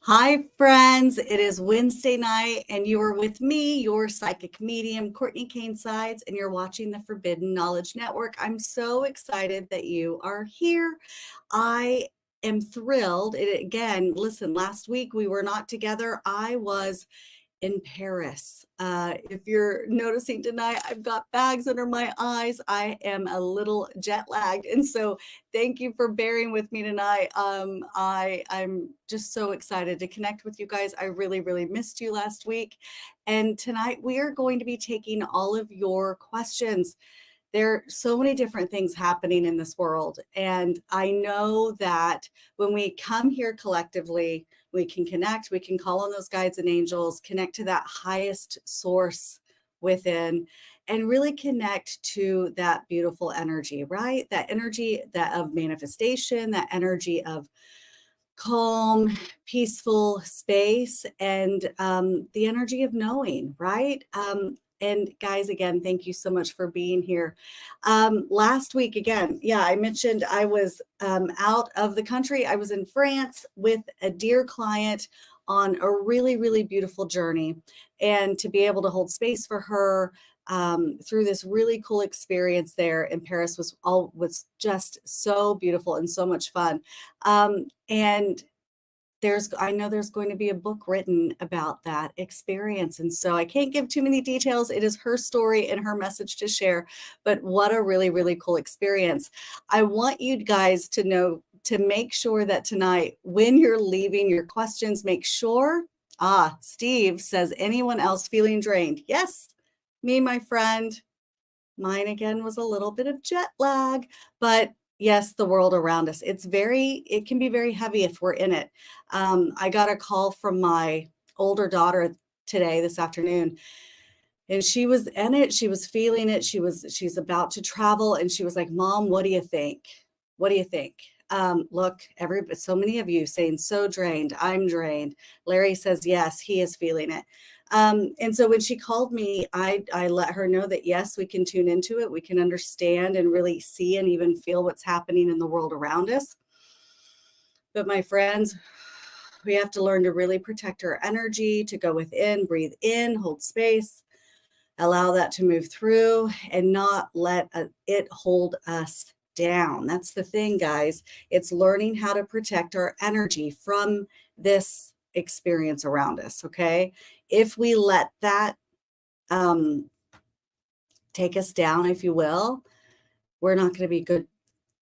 Hi, friends. It is Wednesday night, and you are with me, your psychic medium, Cortney Kane Sides, and you're watching the Forbidden Knowledge Network. I'm so excited that you are here. I am thrilled. Again, listen, last week we were not together. I was in Paris. If you're noticing tonight, I've got bags under my eyes. I am a little jet lagged. And so thank you for bearing with me tonight. I'm just so excited to connect with you guys. I really, really missed you last week. And tonight we are going to be taking all of your questions. There are so many different things happening in this world. And I know that when we come here collectively, we can connect, we can call on those guides and angels, connect to that highest source within, and really connect to that beautiful energy, right? That energy that of manifestation, that energy of calm, peaceful space, and the energy of knowing, right? And guys, again, thank you so much for being here. Last week, again, yeah, I mentioned I was out of the country. I was in France with a dear client on a really, really beautiful journey. And to be able to hold space for her through this really cool experience there in Paris was just so beautiful and so much fun. And I know there's going to be a book written about that experience. And so I can't give too many details. It is her story and her message to share, but what a really, really cool experience. I want you guys to know, to make sure that tonight, when you're leaving your questions, make sure, Steve says, anyone else feeling drained? Yes, me, my friend. Mine again was a little bit of jet lag, but yes, the world around us. It can be very heavy if we're in it. I got a call from my older daughter this afternoon, and she was in it. She was feeling it. She's about to travel, and she was like, "Mom, what do you think? What do you think?" Look, so many of you saying so drained. I'm drained. Larry says yes, he is feeling it. And so when she called me, I let her know that yes, we can tune into it. We can understand and really see and even feel what's happening in the world around us. But my friends, we have to learn to really protect our energy, to go within, breathe in, hold space, allow that to move through, and not let it hold us down. That's the thing, guys. It's learning how to protect our energy from this experience around us. Okay. If we let that take us down, if you will, we're not going to be good,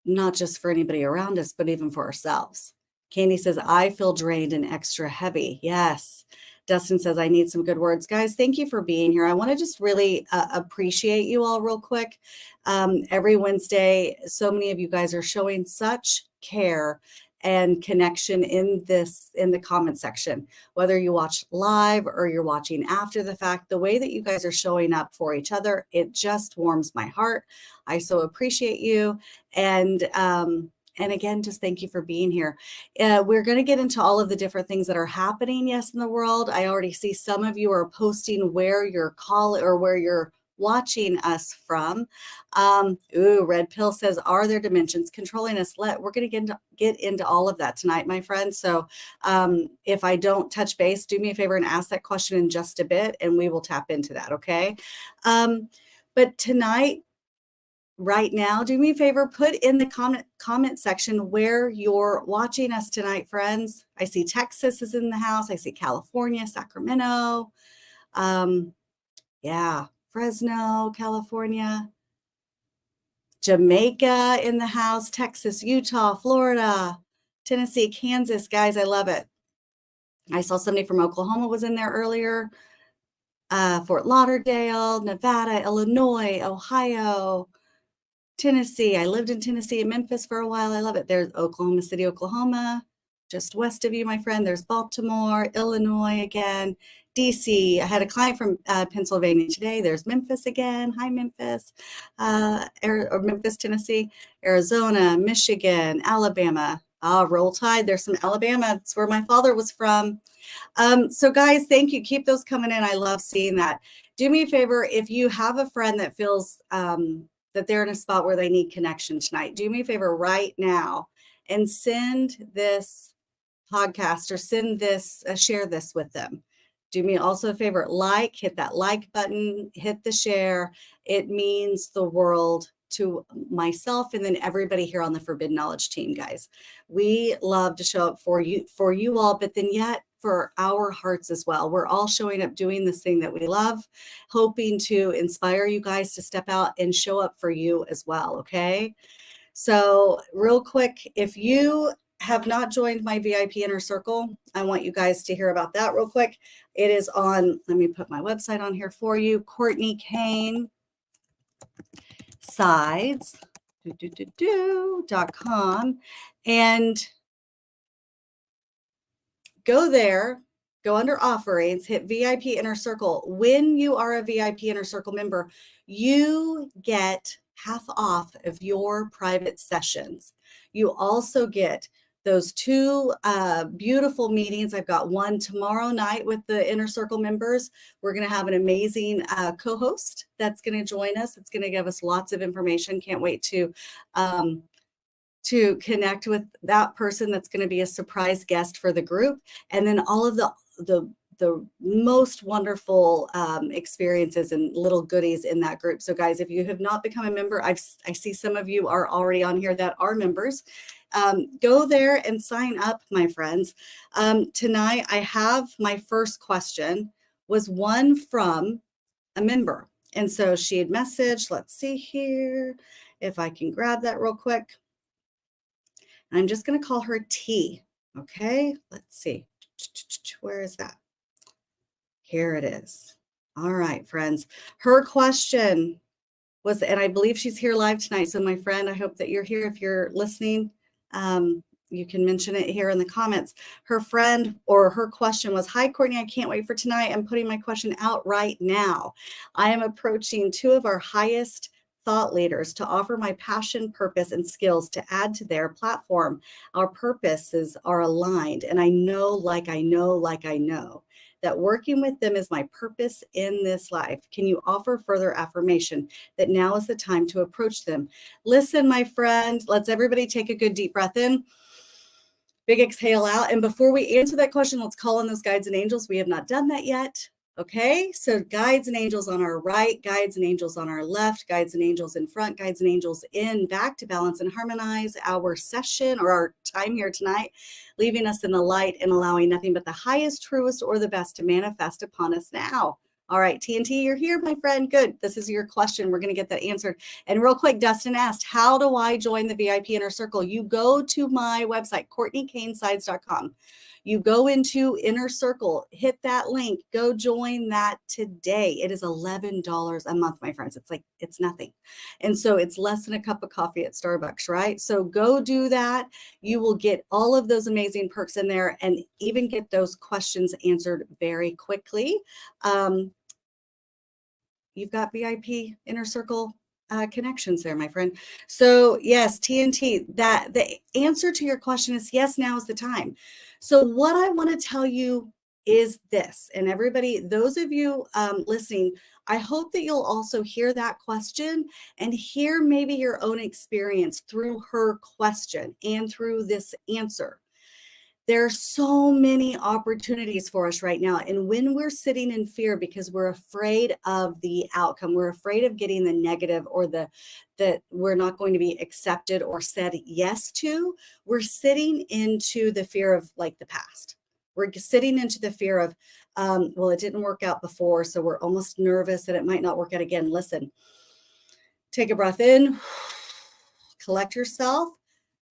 not just for anybody around us, but even for ourselves. Candy says, I feel drained and extra heavy. Yes. Dustin says, I need some good words. Guys, thank you for being here. I want to just really appreciate you all real quick. Every Wednesday, so many of you guys are showing such care and connection in the comment section, whether you watch live or you're watching after the fact. The way that you guys are showing up for each other, it just warms my heart. I so appreciate you. And again, just thank you for being here. We're going to get into all of the different things that are happening, yes, in the world. I already see some of you are posting where you're where you're watching us from. Red Pill says, are there dimensions controlling us? We're going to get into all of that tonight, my friends. So if I don't touch base, do me a favor and ask that question in just a bit, and we will tap into that, okay? But tonight, right now, do me a favor, put in the comment section where you're watching us tonight, friends. I see Texas is in the house. I see California, Sacramento. Yeah, Fresno, California, Jamaica in the house, Texas, Utah, Florida, Tennessee, Kansas. Guys, I love it. I saw somebody from Oklahoma was in there earlier. Fort Lauderdale, Nevada, Illinois, Ohio, Tennessee. I lived in Tennessee and Memphis for a while. I love it. There's Oklahoma City, Oklahoma, just west of you, my friend. There's Baltimore, Illinois again, DC. I had a client from Pennsylvania today. There's Memphis again. Hi, Memphis. Or Memphis, Tennessee, Arizona, Michigan, Alabama. Roll Tide. There's some Alabama. That's where my father was from. So guys, thank you. Keep those coming in. I love seeing that. Do me a favor, if you have a friend that feels that they're in a spot where they need connection tonight, do me a favor right now and send this podcast or send this, share this with them. Do me also a favor, hit that like button, hit the share. It means the world to myself and then everybody here on the Forbidden Knowledge team, guys. We love to show up for you all, but then yet for our hearts as well. We're all showing up doing this thing that we love, hoping to inspire you guys to step out and show up for you as well, okay? So real quick, if you have not joined my VIP Inner Circle, I want you guys to hear about that real quick. It is on, let me put my website on here for you, Cortney Kane sides.com, and go there, go under offerings, hit VIP Inner Circle. When you are a VIP Inner Circle member, you get half off of your private sessions. You also get those two beautiful meetings. I've got one tomorrow night with the Inner Circle members. We're going to have an amazing co-host that's going to join us. It's going to give us lots of information. Can't wait to connect with that person. That's going to be a surprise guest for the group. And then all of the most wonderful experiences and little goodies in that group. So guys, if you have not become a member, I see some of you are already on here that are members. Go there and sign up, my friends. Tonight, I have my first question was one from a member. And so she had messaged, let's see here, if I can grab that real quick. I'm just going to call her T. Okay, let's see. Where is that? Here it is. All right, friends. Her question was, and I believe she's here live tonight. So my friend, I hope that you're here. If you're listening, you can mention it here in the comments. Her friend or her question was, hi, Cortney, I can't wait for tonight. I'm putting my question out right now. I am approaching two of our highest thought leaders to offer my passion, purpose, and skills to add to their platform. Our purposes are aligned, and I know that working with them is my purpose in this life. Can you offer further affirmation that now is the time to approach them? Listen, my friend, let's everybody take a good deep breath in. Big exhale out. And before we answer that question, let's call on those guides and angels. We have not done that yet. Okay, so guides and angels on our right, guides and angels on our left, guides and angels in front, guides and angels in, back to balance and harmonize our session or our time here tonight, leaving us in the light and allowing nothing but the highest, truest, or the best to manifest upon us now. All right, TNT, you're here, my friend. Good. This is your question. We're going to get that answered. And real quick, Dustin asked, how do I join the VIP Inner Circle? You go to my website, CourtneyKaneSides.com. You go into Inner Circle, hit that link, go join that today. It is $11 a month, my friends. It's nothing. And so it's less than a cup of coffee at Starbucks, right? So go do that. You will get all of those amazing perks in there and even get those questions answered very quickly. You've got VIP Inner Circle connections there, my friend. So yes, TNT, that the answer to your question is yes, now is the time. So what I want to tell you is this, and everybody, those of you listening, I hope that you'll also hear that question and hear maybe your own experience through her question and through this answer. There are so many opportunities for us right now. And when we're sitting in fear because we're afraid of the outcome, we're afraid of getting the negative or that we're not going to be accepted or said yes to, we're sitting into the fear of like the past. We're sitting into the fear of, well, it didn't work out before, so we're almost nervous that it might not work out again. Listen, take a breath in, collect yourself.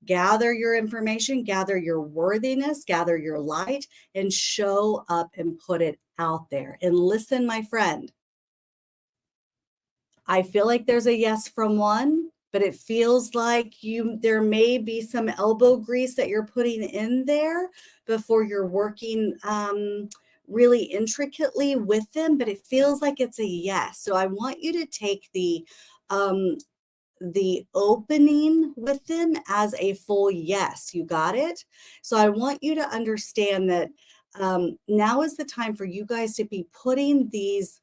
Gather your information, gather your worthiness, gather your light, and show up and put it out there. And listen, my friend, I feel like there's a yes from one, but it feels like there may be some elbow grease that you're putting in there before you're working really intricately with them, but it feels like it's a yes. So I want you to take the opening with them as a full yes. You got it? So I want you to understand that now is the time for you guys to be putting these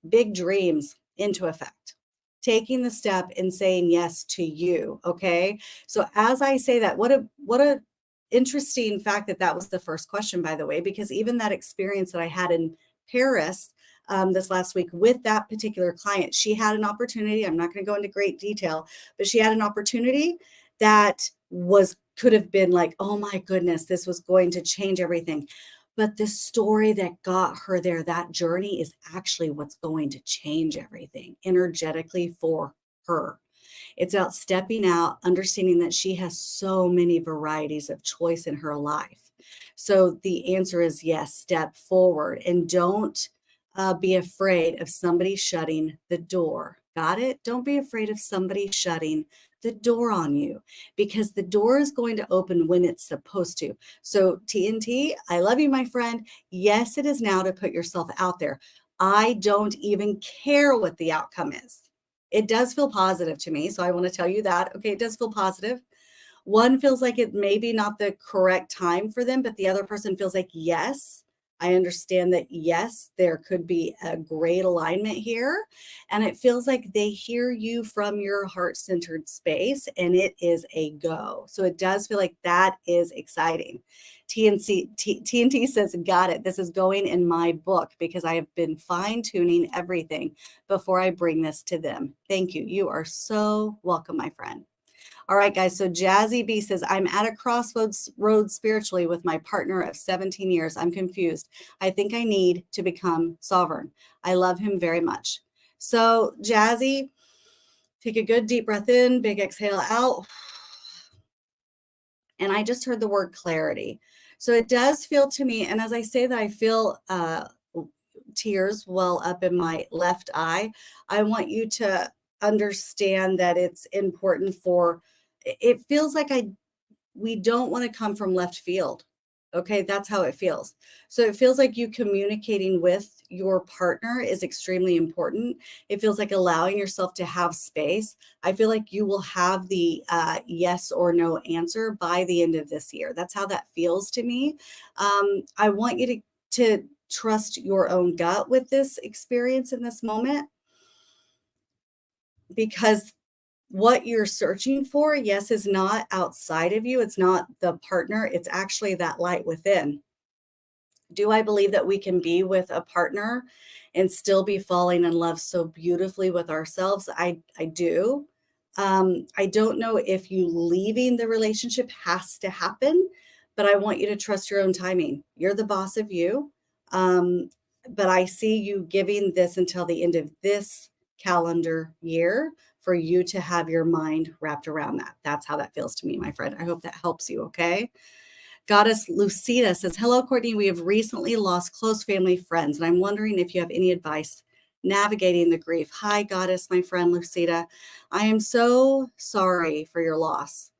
big dreams into effect, taking the step and saying yes to you. Okay. So as I say that, what a interesting fact that that was the first question, by the way, because even that experience that I had in Paris this last week with that particular client, she had an opportunity. I'm not going to go into great detail, but she had an opportunity that could have been like, oh my goodness, this was going to change everything. But the story that got her there, that journey, is actually what's going to change everything energetically for her. It's about stepping out, understanding that she has so many varieties of choice in her life. So the answer is yes, step forward and don't be afraid of somebody shutting the door. Got it? Don't be afraid of somebody shutting the door on you, because the door is going to open when it's supposed to. So TNT, I love you, my friend. Yes, it is now to put yourself out there. I don't even care what the outcome is. It does feel positive to me. So I want to tell you that. Okay, it does feel positive. One feels like it may be not the correct time for them, but the other person feels like, yes, I understand that, yes, there could be a great alignment here. And it feels like they hear you from your heart-centered space, and it is a go. So it does feel like that is exciting. TNT says, got it. This is going in my book because I have been fine-tuning everything before I bring this to them. Thank you. You are so welcome, my friend. All right, guys. So Jazzy B says, I'm at a crossroads spiritually with my partner of 17 years. I'm confused. I think I need to become sovereign. I love him very much. So Jazzy, take a good deep breath in, big exhale out. And I just heard the word clarity. So it does feel to me, and as I say that, I feel tears well up in my left eye. I want you to understand that it's important it feels like we don't want to come from left field. Okay, that's how it feels. So it feels like you communicating with your partner is extremely important. It feels like allowing yourself to have space. I feel like you will have the yes or no answer by the end of this year. That's how that feels to me. I want you to trust your own gut with this experience in this moment, because what you're searching for, yes, is not outside of you. It's not the partner. It's actually that light within. Do I believe that we can be with a partner and still be falling in love so beautifully with ourselves? I do. I don't know if you leaving the relationship has to happen, but I want you to trust your own timing. You're the boss of you. But I see you giving this until the end of this calendar year for you to have your mind wrapped around that. That's how that feels to me, my friend. I hope that helps you. Okay. Goddess Lucida says, hello, Cortney. We have recently lost close family friends, and I'm wondering if you have any advice navigating the grief. Hi, Goddess, my friend Lucida. I am so sorry for your loss.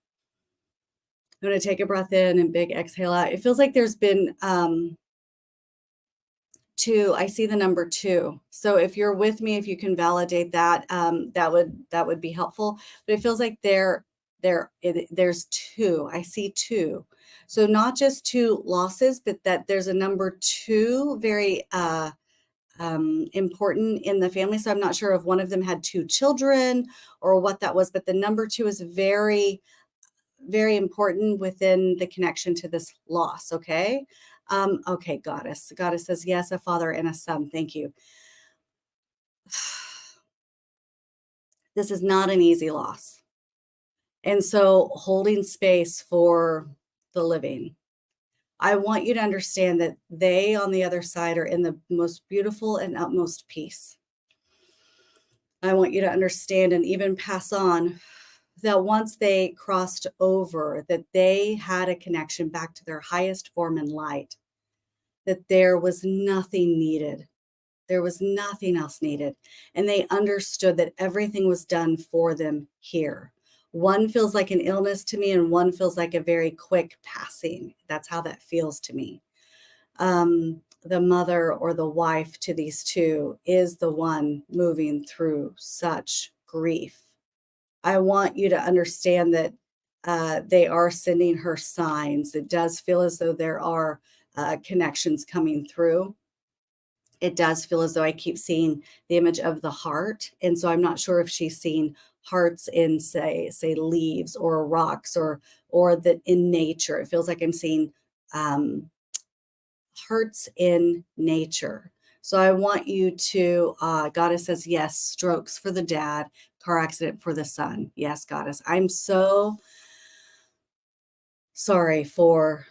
I'm going to take a breath in and big exhale out. It feels like there's been two. I see the number 2. So if you're with me, if you can validate that, that would be helpful. But it feels like there's 2. I see 2. So not just 2 losses, but that there's a number 2 very important in the family. So I'm not sure if one of them had 2 children or what that was, but the number 2 is very, very important within the connection to this loss. Okay. Okay, Goddess. Goddess says, yes, a father and a son. Thank you. This is not an easy loss. And so holding space for the living. I want you to understand that they on the other side are in the most beautiful and utmost peace. I want you to understand and even pass on that once they crossed over, that they had a connection back to their highest form and light, that there was nothing needed. There was nothing else needed. And they understood that everything was done for them here. One feels like an illness to me, and one feels like a very quick passing. That's how that feels to me. The mother or the wife to these 2 is the one moving through such grief. I want you to understand that they are sending her signs. It does feel as though there are connections coming through. It does feel as though I keep seeing the image of the heart. And so I'm not sure if she's seeing hearts in say leaves or rocks or that in nature. It feels like I'm seeing hearts in nature. So I want you to, Goddess says, yes, strokes for the dad, car accident for the son. Yes, Goddess. I'm so sorry for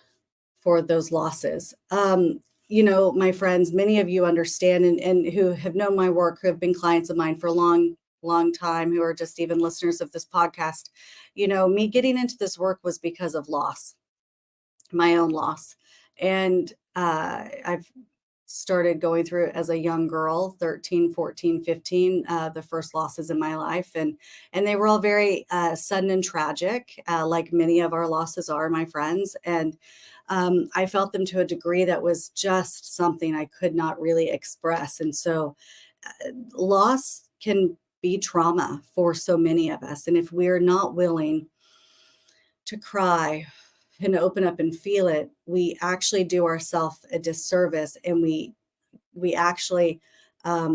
those losses. My friends, many of you understand and who have known my work, who have been clients of mine for a long time, who are just even listeners of this podcast. Me getting into this work was because of loss, my own loss. And I've started going through it as a young girl, 13, 14, 15, the first losses in my life. And they were all very sudden and tragic, like many of our losses are, my friends. And I felt them to a degree that was just something I could not really express. And so loss can be trauma for so many of us. And if we're not willing to cry and open up and feel it, we actually do ourselves a disservice, and we actually are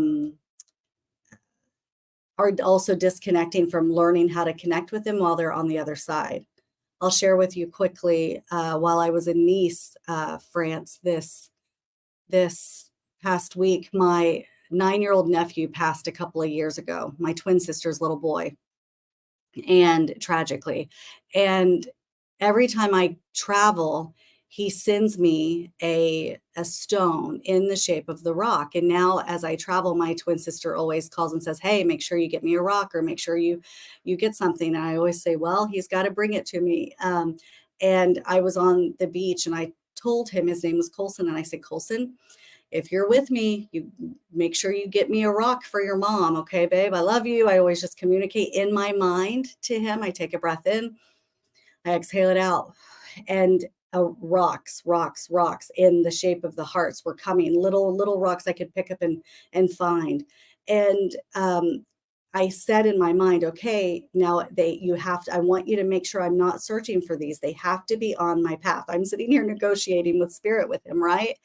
also disconnecting from learning how to connect with them while they're on the other side. I'll share with you quickly, while I was in Nice, France, this past week, my 9-year-old nephew passed a couple of years ago, my twin sister's little boy, and tragically. And every time I travel, he sends me a stone in the shape of the rock. And now as I travel, my twin sister always calls and says, hey, make sure you get me a rock, or make sure you get something. And I always say, well, he's got to bring it to me. And I was on the beach and I told him, his name was Colson. And I said, Colson, if you're with me, you make sure you get me a rock for your mom. Okay, babe, I love you. I always just communicate in my mind to him. I take a breath in, I exhale it out, and rocks in the shape of the hearts were coming, little rocks I could pick up and find. And I said in my mind, okay, now I want you to make sure I'm not searching for these. They have to be on my path. I'm sitting here negotiating with spirit with him, right?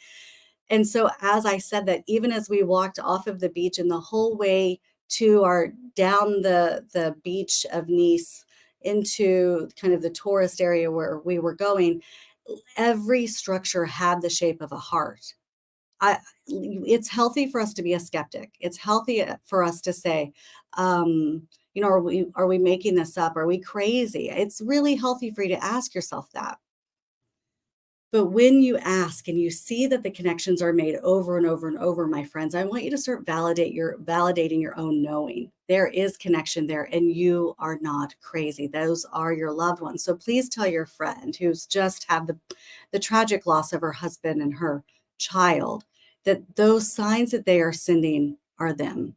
And so as I said that, even as we walked off of the beach and the whole way to down the beach of Nice into kind of the tourist area where we were going, every structure had the shape of a heart. It's healthy for us to be a skeptic. It's healthy for us to say, are we making this up? Are we crazy? It's really healthy for you to ask yourself that. But when you ask and you see that the connections are made over and over and over, my friends, I want you to start validating your own knowing. There is connection there, and you are not crazy. Those are your loved ones. So please tell your friend who's just had the tragic loss of her husband and her child that those signs that they are sending are them.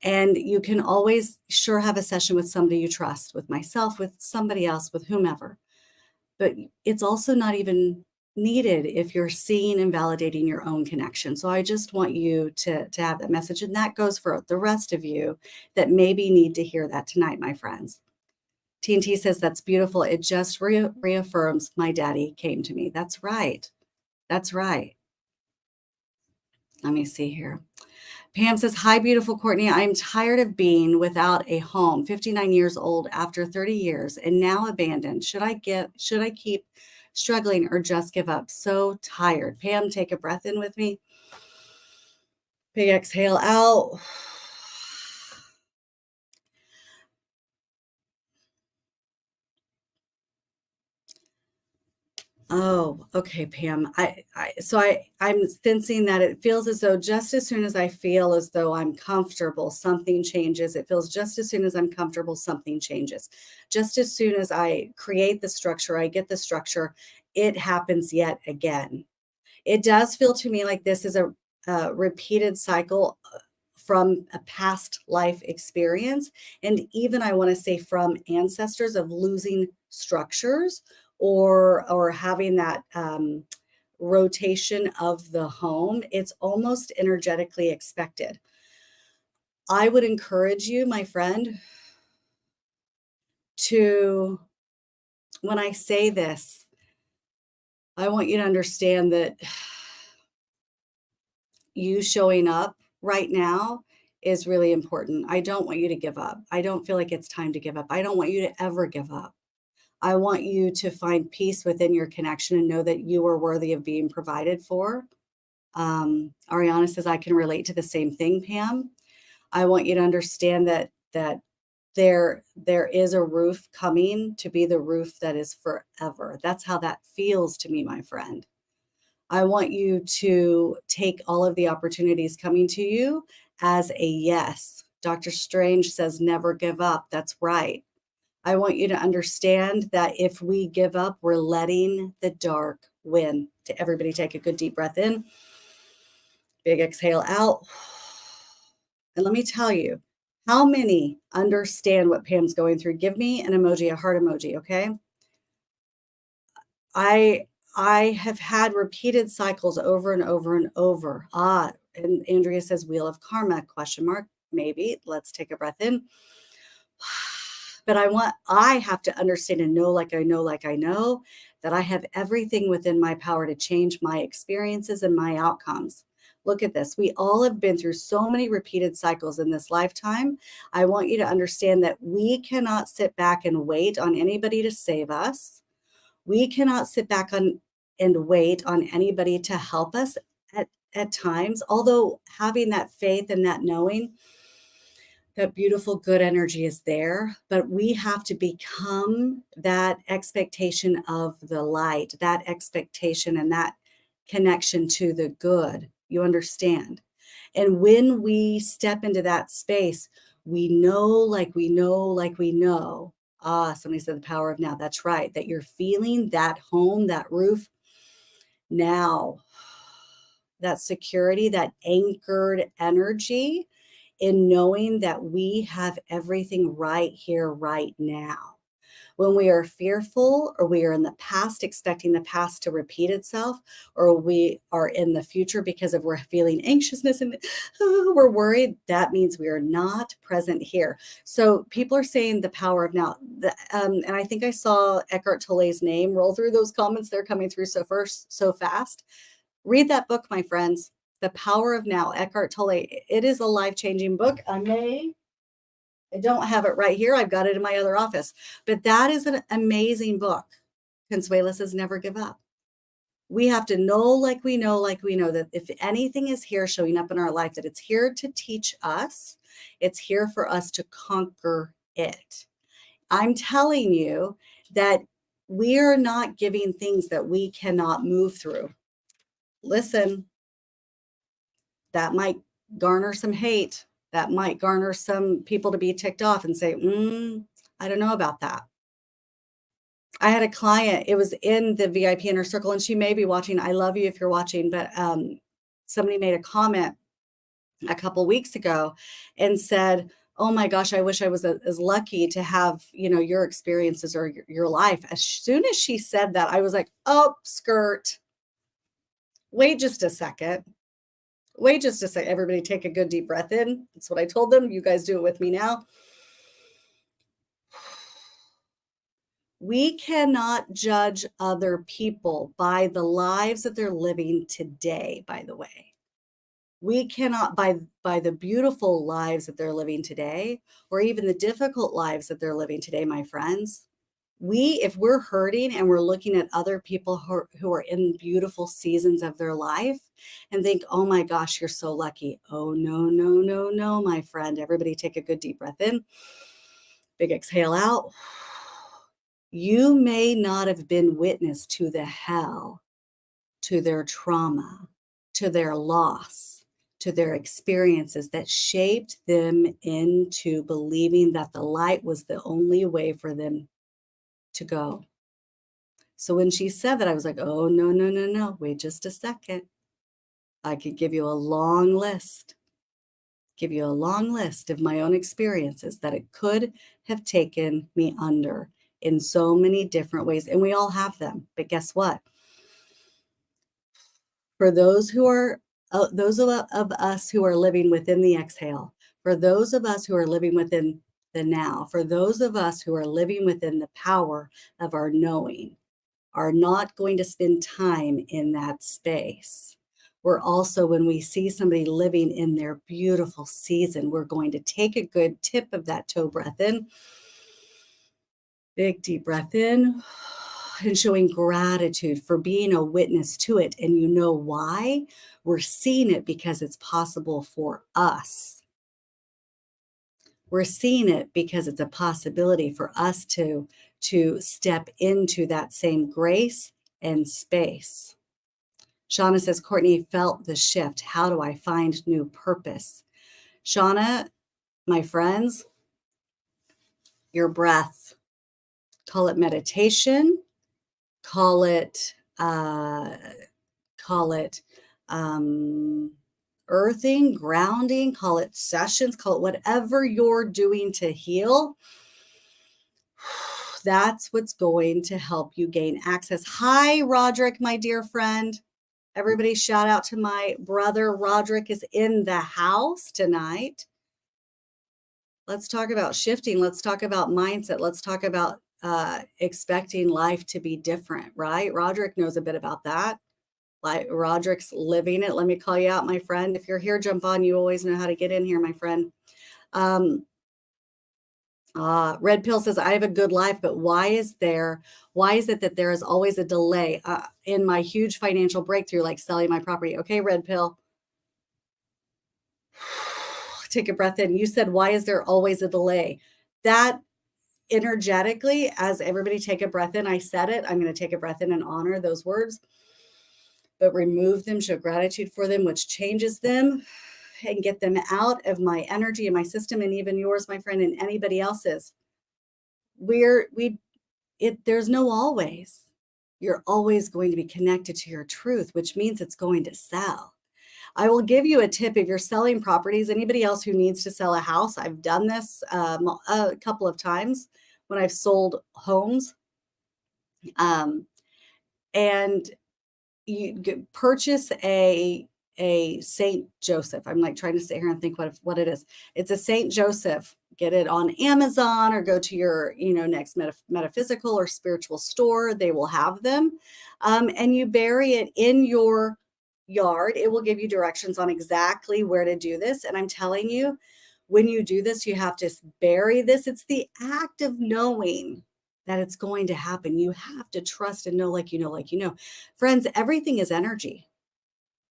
And you can always sure have a session with somebody you trust, with myself, with somebody else, with whomever. But it's also not even needed if you're seeing and validating your own connection. So I just want you to have that message. And that goes for the rest of you that maybe need to hear that tonight, my friends. TNT says, that's beautiful. It just reaffirms my daddy came to me. That's right. That's right. Let me see here. Pam says, hi, beautiful Cortney. I'm tired of being without a home, 59 years old after 30 years and now abandoned. Should I keep struggling or just give up? So tired. Pam, take a breath in with me. Big exhale out. Oh, okay, Pam. I'm sensing that it feels as though just as soon as I feel as though I'm comfortable, something changes. It feels just as soon as I'm comfortable, something changes. Just as soon as I create the structure, I get the structure, it happens yet again. It does feel to me like this is a repeated cycle from a past life experience. And even I want to say from ancestors of losing structures or having that rotation of the home. It's almost energetically expected. I would encourage you, my friend, to, when I say this, I want you to understand that you showing up right now is really important. I don't want you to give up. I don't feel like it's time to give up. I don't want you to ever give up. I want you to find peace within your connection and know that you are worthy of being provided for. Ariana says, I can relate to the same thing, Pam. I want you to understand that there is a roof coming to be the roof that is forever. That's how that feels to me, my friend. I want you to take all of the opportunities coming to you as a yes. Dr. Strange says, never give up. That's right. I want you to understand that if we give up, we're letting the dark win. To everybody, take a good deep breath in, big exhale out. And let me tell you, how many understand what Pam's going through? Give me an emoji, a heart emoji, okay? I have had repeated cycles over and over and over. And Andrea says, wheel of karma, question mark, maybe. Let's take a breath in. But I have to understand and know, like I know, that I have everything within my power to change my experiences and my outcomes. Look at this. We all have been through so many repeated cycles in this lifetime. I want you to understand that we cannot sit back and wait on anybody to save us. We cannot sit back on and wait on anybody to help us at times, although having that faith and that knowing that beautiful good energy is there, but we have to become that expectation of the light, that expectation and that connection to the good. You understand? And when we step into that space, we know, like we know, like we know. Somebody said the power of now. That's right. That you're feeling that home, that roof now, that security, that anchored energy in knowing that we have everything right here, right now. When we are fearful or we are in the past, expecting the past to repeat itself, or we are in the future because of we're feeling anxiousness and we're worried, that means we are not present here. So people are saying the power of now. And I think I saw Eckhart Tolle's name roll through those comments. They're coming through so fast. Read that book, my friends. The Power of Now, Eckhart Tolle. It is a life-changing book. I don't have it right here. I've got it in my other office. But that is an amazing book. Consuela says, never give up. We have to know, like we know, that if anything is here showing up in our life, that it's here to teach us. It's here for us to conquer it. I'm telling you that we are not giving things that we cannot move through. Listen, that might garner some hate. That might garner some people to be ticked off and say, I don't know about that. I had a client, it was in the VIP inner circle, and she may be watching. I love you if you're watching, but somebody made a comment a couple weeks ago and said, oh my gosh, I wish I was as lucky to have, your experiences or your life. As soon as she said that, I was like, oh, skirt. Wait just a second. Everybody take a good deep breath in. That's what I told them. You guys do it with me now. We cannot judge other people by the lives that they're living today, by the way. We cannot, by the beautiful lives that they're living today, or even the difficult lives that they're living today, my friends. If we're hurting and we're looking at other people who are in beautiful seasons of their life and think, oh my gosh, you're so lucky. Oh, no, my friend. Everybody take a good deep breath in. Big exhale out. You may not have been witness to the hell, to their trauma, to their loss, to their experiences that shaped them into believing that the light was the only way for them to go. So when she said that, I was like, oh, no. Wait just a second. I could give you a long list of my own experiences that it could have taken me under in so many different ways. And we all have them. But guess what? For those of us who are living within the exhale, for those of us who are living within the now, for those of us who are living within the power of our knowing, are not going to spend time in that space. We're also, when we see somebody living in their beautiful season, we're going to take a good tip of that toe breath in. Big deep breath in, and showing gratitude for being a witness to it. And you know why? We're seeing it because it's possible for us. We're seeing it because it's a possibility for us to step into that same grace and space. Shauna says, Courtney felt the shift. How do I find new purpose? Shauna, my friends, your breath. Call it meditation. Call it earthing, grounding, call it sessions, call it whatever you're doing to heal. That's what's going to help you gain access. Hi, Roderick, my dear friend. Everybody shout out to my brother. Roderick is in the house tonight. Let's talk about shifting. Let's talk about mindset. Let's talk about expecting life to be different, right? Roderick knows a bit about that. Like Roderick's living it. Let me call you out, my friend. If you're here, jump on. You always know how to get in here, my friend. Red Pill says, I have a good life, but why is it that there is always a delay in my huge financial breakthrough, like selling my property? Okay, Red Pill. Take a breath in. You said, why is there always a delay? That energetically, as everybody take a breath in, I said it. I'm going to take a breath in and honor those words, but remove them, show gratitude for them, which changes them and get them out of my energy and my system, and even yours, my friend, and anybody else's. There's no always. You're always going to be connected to your truth, which means it's going to sell. I will give you a tip if you're selling properties. Anybody else who needs to sell a house, I've done this a couple of times when I've sold homes. And you purchase a Saint Joseph. I'm like trying to sit here and think what it is. It's a Saint Joseph. Get it on Amazon or go to your next metaphysical or spiritual store. They will have them, and you bury it in your yard. It will give you directions on exactly where to do this. And I'm telling you, when you do this, you have to bury this. It's the act of knowing that it's going to happen. You have to trust and know, like you know. Friends, everything is energy.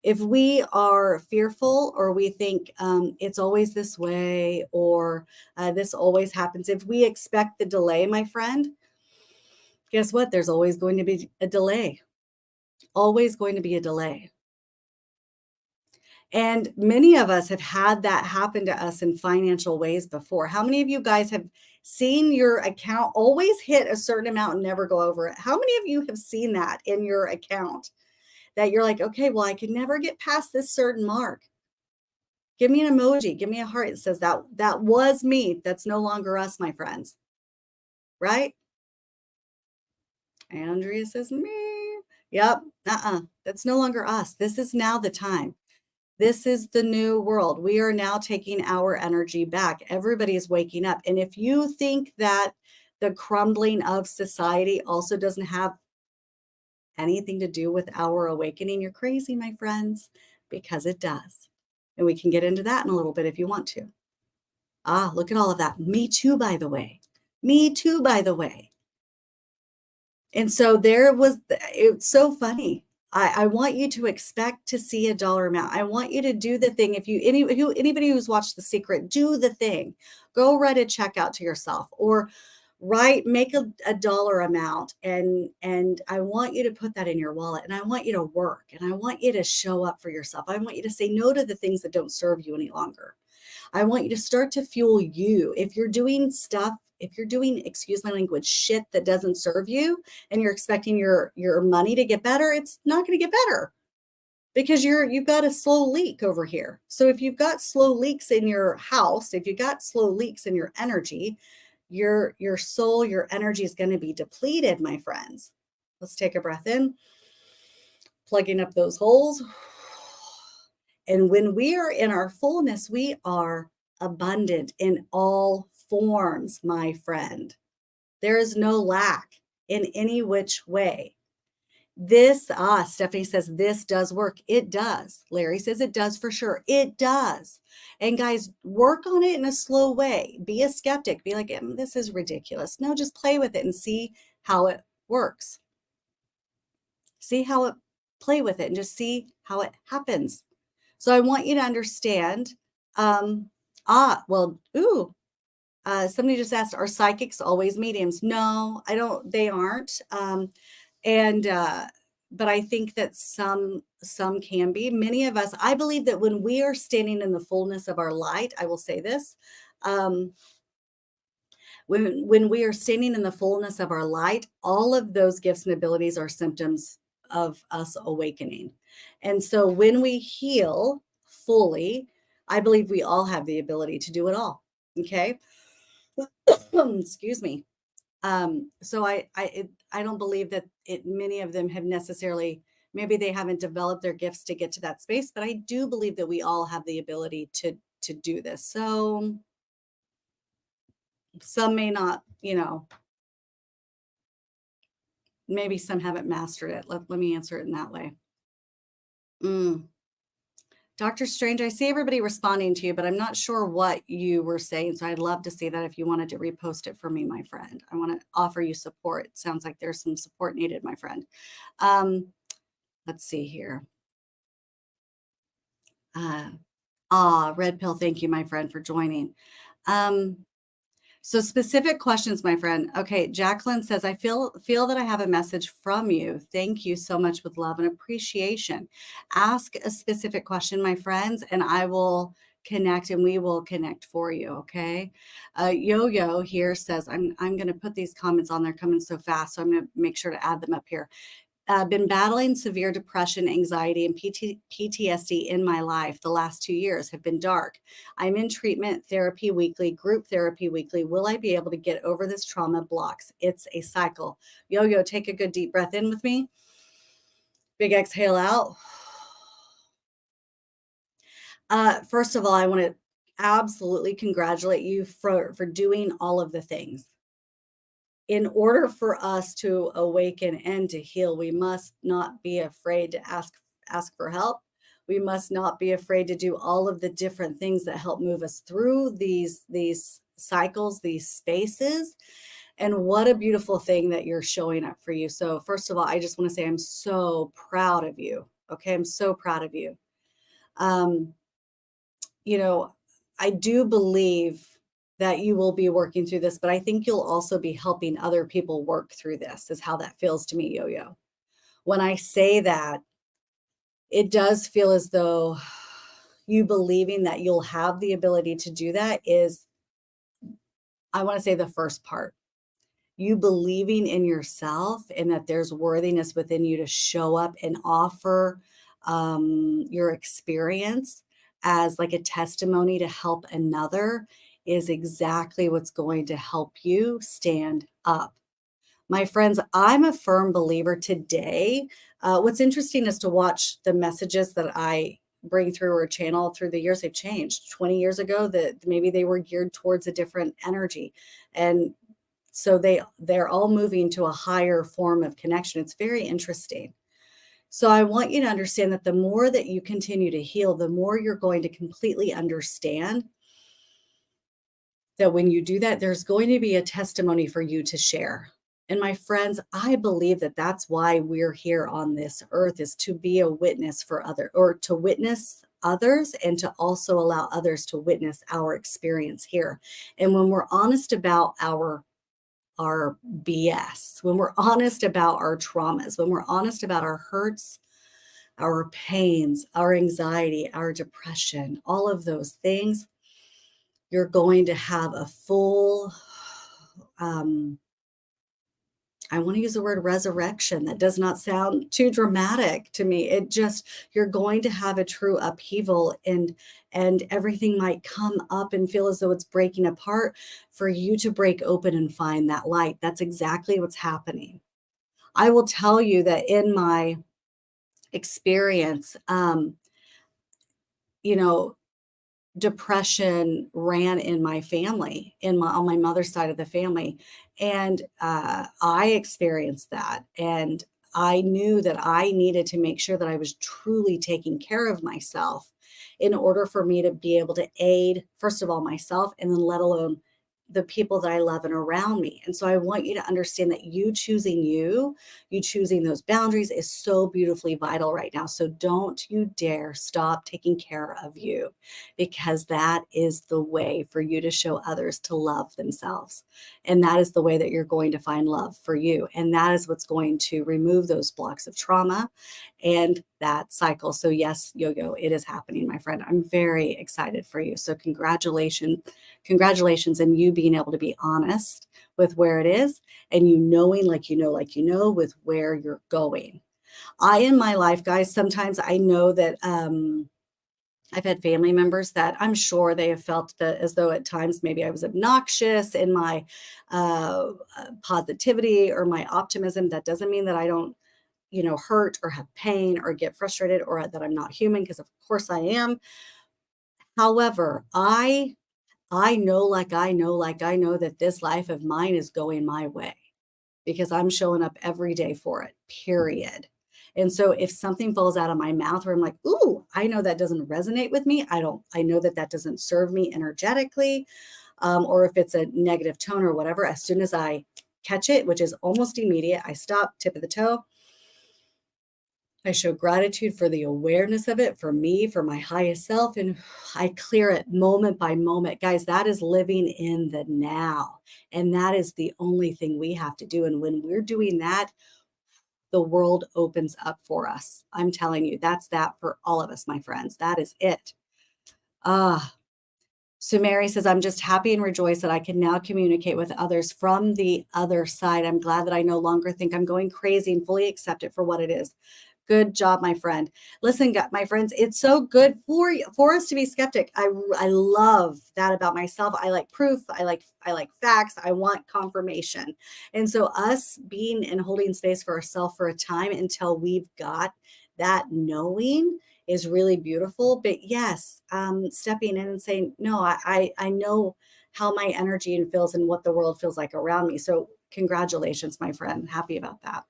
If we are fearful or we think it's always this way or this always happens, if we expect the delay, my friend, guess what? There's always going to be a delay. Always going to be a delay. And many of us have had that happen to us in financial ways before. How many of you guys have seen your account always hit a certain amount and never go over it? How many of you have seen that in your account? That you're like, okay, well, I can never get past this certain mark. Give me an emoji, give me a heart. It says that was me. That's no longer us, my friends. Right? Andrea says me. Yep. That's no longer us. This is now the time. This is the new world. We are now taking our energy back. Everybody is waking up. And if you think that the crumbling of society also doesn't have anything to do with our awakening, you're crazy, my friends, because it does. And we can get into that in a little bit if you want to. Look at all of that. Me too, by the way. Me too, by the way. And so it's so funny. I want you to expect to see a dollar amount. I want you to do the thing. Anybody who's watched The Secret, do the thing. Go write a check out to yourself or make a dollar amount. And I want you to put that in your wallet, and I want you to work, and I want you to show up for yourself. I want you to say no to the things that don't serve you any longer. I want you to start to fuel you. If you're doing, excuse my language, shit that doesn't serve you, and you're expecting your money to get better, it's not going to get better because you've got a slow leak over here. So if you've got slow leaks in your house, if you've got slow leaks in your energy, your soul, your energy is going to be depleted, my friends. Let's take a breath in, plugging up those holes. And when we are in our fullness, we are abundant in all forms, my friend. There is no lack in any which way. Stephanie says this does work. It does. Larry says it does for sure. It does. And guys, work on it in a slow way. Be a skeptic. Be like, this is ridiculous. No, just play with it and see how it works. See how it, play with it and just see how it happens. So I want you to understand, somebody just asked, are psychics always mediums? No, they aren't. And but I think that some can be. Many of us, I believe that when we are standing in the fullness of our light, I will say this, when we are standing in the fullness of our light, all of those gifts and abilities are symptoms of us awakening. And so when we heal fully, I believe we all have the ability to do it all. Okay. Excuse me. So I don't believe that many of them have necessarily, maybe they haven't developed their gifts to get to that space, but I do believe that we all have the ability to do this. So some may not, maybe some haven't mastered it. Let me answer it in that way. Dr. Strange, I see everybody responding to you, but I'm not sure what you were saying. So I'd love to see that if you wanted to repost it for me, my friend. I want to offer you support. It sounds like there's some support needed, my friend. Let's see here. Red Pill, thank you, my friend, for joining. So specific questions, my friend. Okay, Jacqueline says, I feel that I have a message from you. Thank you so much with love and appreciation. Ask a specific question, my friends, and I will connect and we will connect for you, okay? Yo-Yo here says, I'm going to put these comments on. They're coming so fast, so I'm going to make sure to add them up here. Been battling severe depression, anxiety, and PTSD in my life. The last 2 years have been dark. I'm in treatment, therapy weekly, group therapy weekly. Will I be able to get over this trauma blocks? It's a cycle. Yo-Yo, take a good deep breath in with me. Big exhale out. First of all, I want to absolutely congratulate you for doing all of the things. In order for us to awaken and to heal, we must not be afraid to ask for help. We must not be afraid to do all of the different things that help move us through these cycles, these spaces. And what a beautiful thing that you're showing up for you. So first of all, I just want to say I'm so proud of you. Okay, I'm so proud of you. I do believe that you will be working through this, but I think you'll also be helping other people work through this, is how that feels to me, Yo-Yo. When I say that, it does feel as though you believing that you'll have the ability to do that is, I want to say, the first part. You believing in yourself and that there's worthiness within you to show up and offer your experience as like a testimony to help another is exactly what's going to help you stand up. My friends, I'm a firm believer today. What's interesting is to watch the messages that I bring through or channel through the years. They've changed. 20 years ago, that maybe they were geared towards a different energy. And so they're all moving to a higher form of connection. It's very interesting. So I want you to understand that the more that you continue to heal, the more you're going to completely understand that when you do that, there's going to be a testimony for you to share. And my friends, I believe that that's why we're here on this earth, is to be a witness for to witness others and to also allow others to witness our experience here. And when we're honest about our BS, when we're honest about our traumas, when we're honest about our hurts, our pains, our anxiety, our depression, all of those things, you're going to have a full, I want to use the word resurrection. That does not sound too dramatic to me. You're going to have a true upheaval, and everything might come up and feel as though it's breaking apart for you to break open and find that light. That's exactly what's happening. I will tell you that in my experience, depression ran in my family, on my mother's side of the family. And I experienced that. And I knew that I needed to make sure that I was truly taking care of myself in order for me to be able to aid, first of all, myself, and then let alone the people that I love and around me. And so I want you to understand that you choosing those boundaries is so beautifully vital right now. So don't you dare stop taking care of you, because that is the way for you to show others to love themselves. And that is the way that you're going to find love for you. And that is what's going to remove those blocks of trauma and that cycle. So yes, Yo-Yo, it is happening, my friend. I'm very excited for you. So congratulations in you being able to be honest with where it is, and you knowing with where you're going. In my life, guys, sometimes I know that I've had family members that I'm sure they have felt that as though at times maybe I was obnoxious in my positivity or my optimism. That doesn't mean that I don't, hurt or have pain or get frustrated or that I'm not human, because of course I am. However, I know, I know that this life of mine is going my way because I'm showing up every day for it, period. And so if something falls out of my mouth where I'm like, ooh, I know that doesn't resonate with me. I know that that doesn't serve me energetically. Or if it's a negative tone or whatever, as soon as I catch it, which is almost immediate, I stop, tip of the toe. I show gratitude for the awareness of it, for me, for my highest self, and I clear it moment by moment. Guys, that is living in the now. And that is the only thing we have to do. And when we're doing that, the world opens up for us. I'm telling you, that's that for all of us, my friends. That is it. Ah, so Mary says, I'm just happy and rejoiced that I can now communicate with others from the other side. I'm glad that I no longer think I'm going crazy and fully accept it for what it is. Good job, my friend. Listen, my friends, it's so good for us to be skeptic. I love that about myself. I like proof. I like facts. I want confirmation. And so us being and holding space for ourselves for a time until we've got that knowing is really beautiful. But yes, stepping in and saying, no, I know how my energy and feels and what the world feels like around me. So congratulations, my friend. Happy about that.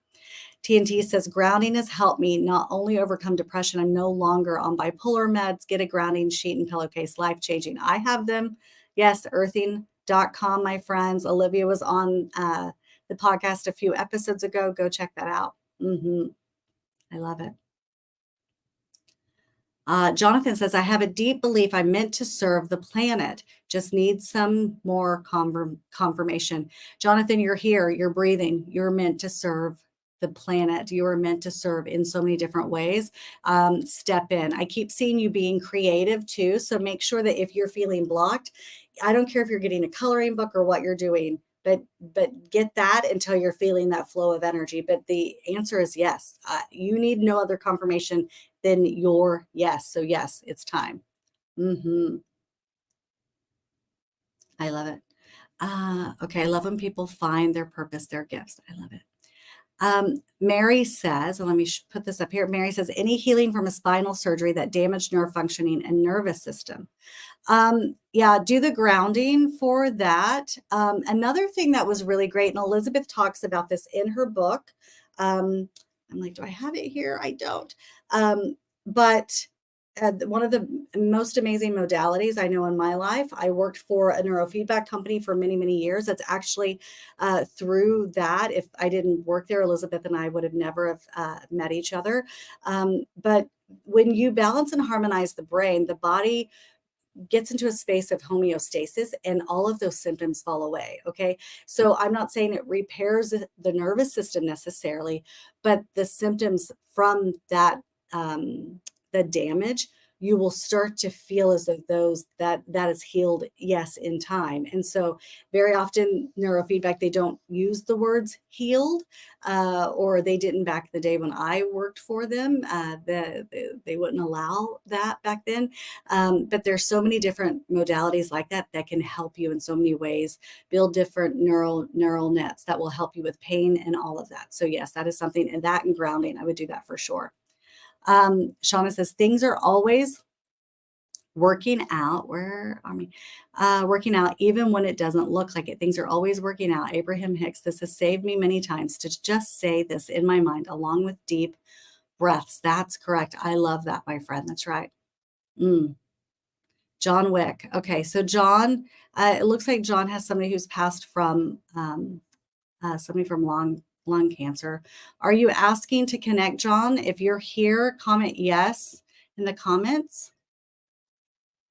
TNT says, grounding has helped me not only overcome depression, I'm no longer on bipolar meds, get a grounding sheet and pillowcase, life-changing. I have them. Yes, earthing.com, my friends. Olivia was on the podcast a few episodes ago. Go check that out. I love it. Jonathan says, I have a deep belief I'm meant to serve the planet. Just need some more confirmation. Jonathan, you're here. You're breathing. You're meant to serve the planet. You are meant to serve in so many different ways. Step in. I keep seeing you being creative too. So make sure that if you're feeling blocked, I don't care if you're getting a coloring book or what you're doing, but get that until you're feeling that flow of energy. But the answer is yes. You need no other confirmation than your yes. So yes, it's time. I love it. Okay, I love when people find their purpose, their gifts. I love it. Mary says, and let me put this up here. Mary says, any healing from a spinal surgery that damaged nerve functioning and nervous system. Yeah, do the grounding for that. Another thing that was really great, and Elizabeth talks about this in her book. I'm like, do I have it here? I don't. But one of the most amazing modalities I know in my life, I worked for a neurofeedback company for many, many years. That's actually through that. If I didn't work there, Elizabeth and I would have never have met each other. But when you balance and harmonize the brain, the body gets into a space of homeostasis and all of those symptoms fall away. Okay. So I'm not saying it repairs the nervous system necessarily, but the symptoms from that, the damage, you will start to feel as though that is healed, yes, in time. And so very often neurofeedback, they don't use the words healed, or they didn't back in the day when I worked for them. They wouldn't allow that back then. But there's so many different modalities like that that can help you in so many ways, build different neural nets that will help you with pain and all of that. So yes, that is something, and that and grounding, I would do that for sure. Shauna says, things are always Working out, where are we? Working out even when it doesn't look like it. Things are always working out. Abraham Hicks, this has saved me many times to just say this in my mind along with deep breaths. That's correct. I love that, my friend. That's right. Mm. John Wick. Okay, so John, it looks like John has somebody who's passed from somebody from lung cancer. Are you asking to connect, John? If you're here, comment yes in the comments,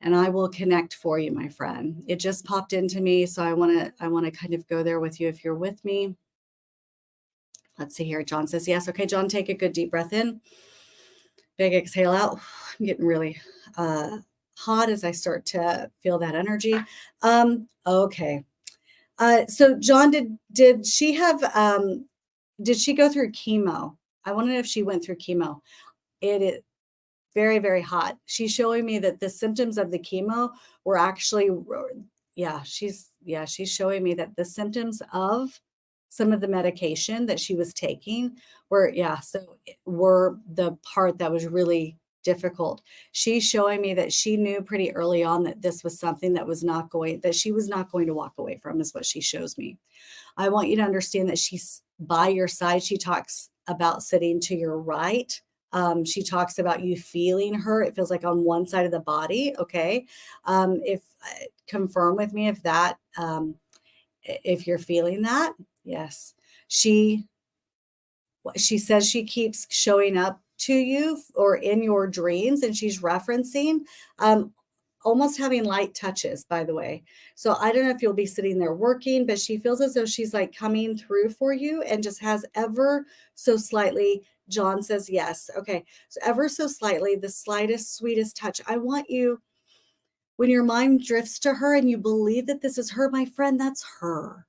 and I will connect for you, my friend. It just popped into me, so I want to kind of go there with you if you're with me. Let's see here. John says yes. Okay, John, take a good deep breath in. Big exhale out. I'm getting really hot as I start to feel that energy. Okay. So John, did she have did she go through chemo? I want to know if she went through chemo. It is very, very hot. She's showing me that the symptoms of the chemo were actually, she's showing me that the symptoms of some of the medication that she was taking were the part that was really difficult. She's showing me that she knew pretty early on that this was something that she was not going to walk away from, is what she shows me. I want you to understand that she's by your side. She talks about sitting to your right. She talks about you feeling her. It feels like on one side of the body. Okay. If confirm with me if you're feeling that. Yes. She says she keeps showing up to you or in your dreams, and she's referencing almost having light touches, by the way. So I don't know if you'll be sitting there working, but she feels as though she's like coming through for you and just has ever so slightly. John says yes. Okay. So ever so slightly, the slightest, sweetest touch. I want you, when your mind drifts to her and you believe that this is her, my friend, that's her.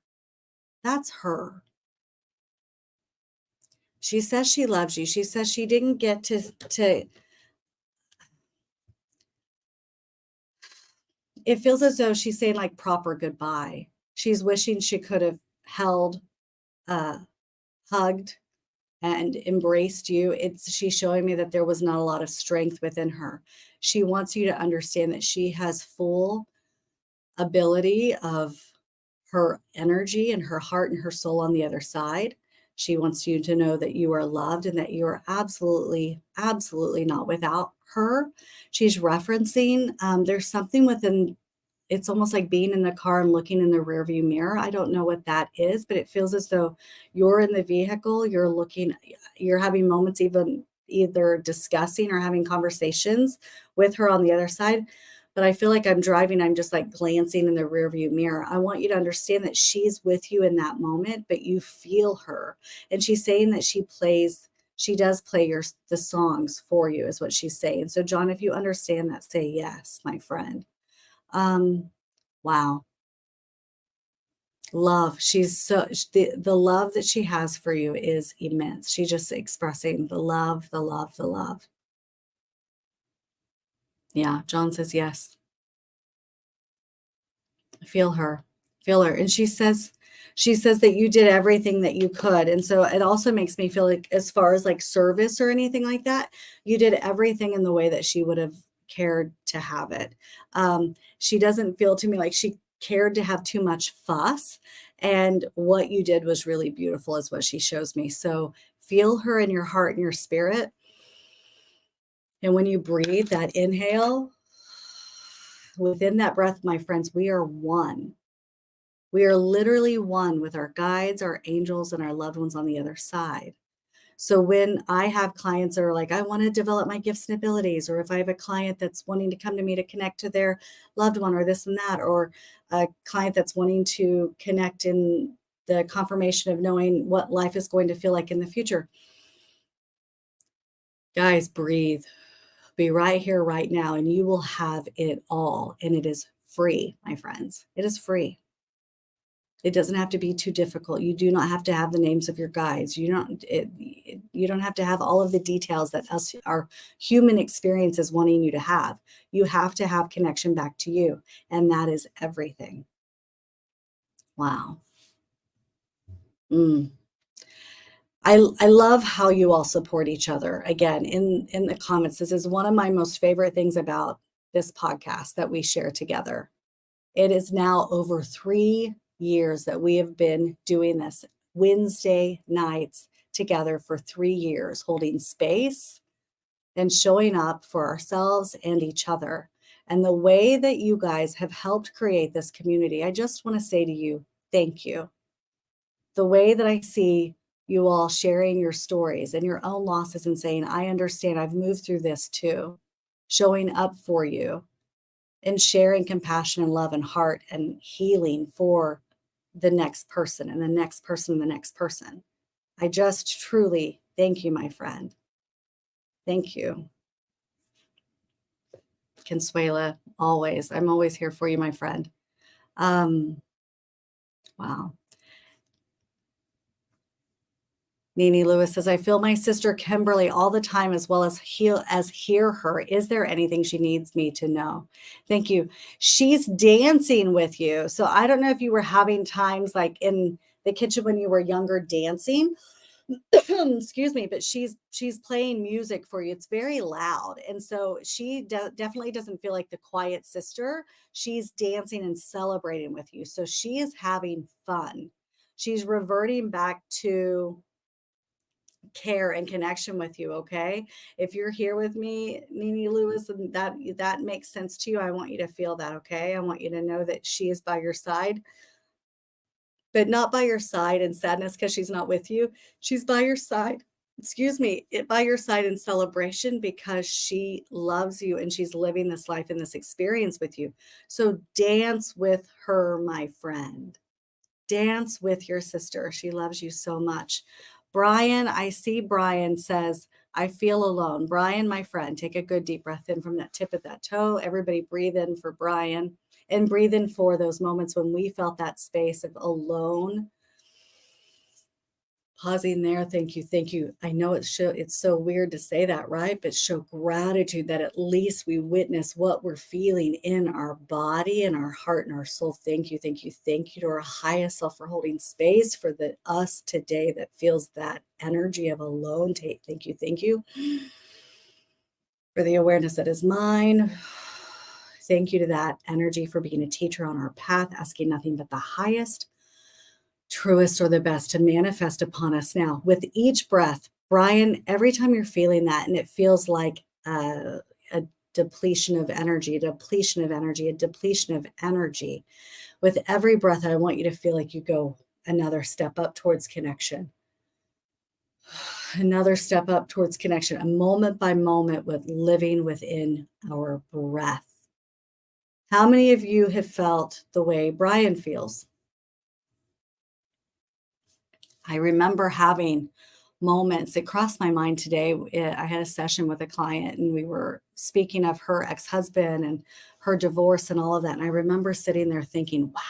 That's her. She says she loves you. She says she didn't get to it feels as though she's saying like proper goodbye. She's wishing she could have held, uh, hugged, and embraced you. She's showing me that there was not a lot of strength within her. She wants you to understand that she has full ability of her energy and her heart and her soul on the other side. She wants you to know that you are loved and that you are absolutely, absolutely not without her. She's referencing, there's something within, it's almost like being in the car and looking in the rearview mirror. I don't know what that is, but it feels as though you're in the vehicle, you're having moments even either discussing or having conversations with her on the other side. But I feel like I'm driving, I'm just like glancing in the rearview mirror. I want you to understand that she's with you in that moment, but you feel her. And she's saying that she does play the songs for you, is what she's saying. So John, if you understand that, say yes, my friend. Wow. Love. The love that she has for you is immense. She's just expressing the love, the love, the love. Yeah. John says yes. Feel her. Feel her. And she says that you did everything that you could. And so it also makes me feel like, as far as like service or anything like that, you did everything in the way that she would have cared to have it. She doesn't feel to me like she cared to have too much fuss. And what you did was really beautiful, is what she shows me. So feel her in your heart and your spirit. And when you breathe that inhale, within that breath, my friends, we are one. We are literally one with our guides, our angels, and our loved ones on the other side. So when I have clients that are like, I want to develop my gifts and abilities, or if I have a client that's wanting to come to me to connect to their loved one or this and that, or a client that's wanting to connect in the confirmation of knowing what life is going to feel like in the future. Guys, breathe. Be right here, right now, and you will have it all. And it is free, my friends. It is free. It doesn't have to be too difficult. You do not have to have the names of your guides. You don't have to have all of the details that our human experience is wanting you to have. You have to have connection back to you, and that is everything. Wow. I love how you all support each other. Again, in the comments, this is one of my most favorite things about this podcast that we share together. It is now over 3 years that we have been doing this Wednesday nights together for 3 years, holding space and showing up for ourselves and each other. And the way that you guys have helped create this community, I just want to say to you, thank you. The way that I see you all sharing your stories and your own losses and saying, I understand, I've moved through this too, showing up for you and sharing compassion and love and heart and healing for the next person and the next person and the next person. I just truly thank you, my friend. Thank you. Consuela, always. I'm always here for you, my friend. Wow. Nene Lewis says, I feel my sister Kimberly all the time as well as hear her. Is there anything she needs me to know? Thank you. She's dancing with you. So I don't know if you were having times like in the kitchen when you were younger dancing. Excuse me, but she's playing music for you. It's very loud. And so she definitely doesn't feel like the quiet sister. She's dancing and celebrating with you. So she is having fun. She's reverting back to care and connection with you. Okay. If you're here with me, Nene Lewis, and that makes sense to you, I want you to feel that. Okay. I want you to know that she is by your side, but not by your side in sadness because she's not with you. She's by your side. Excuse me, by your side in celebration because she loves you and she's living this life and this experience with you. So dance with her, my friend. Dance with your sister. She loves you so much. Brian, I see Brian says, I feel alone. Brian, my friend, take a good deep breath in from that tip of that toe. Everybody breathe in for Brian and breathe in for those moments when we felt that space of alone. Pausing there. Thank you. Thank you. I know it's so weird to say that, right? But show gratitude that at least we witness what we're feeling in our body and our heart and our soul. Thank you. Thank you. Thank you to our highest self for holding space for the us today that feels that energy of alone. Thank you. Thank you for the awareness that is mine. Thank you to that energy for being a teacher on our path, asking nothing but the highest, truest, or the best to manifest upon us now. With each breath, Brian, every time you're feeling that and it feels like a depletion of energy, with every breath, I want you to feel like you go another step up towards connection. Another step up towards connection, a moment by moment with living within our breath. How many of you have felt the way Brian feels? I remember having moments, it crossed my mind today. I had a session with a client and we were speaking of her ex-husband and her divorce and all of that. And I remember sitting there thinking, wow.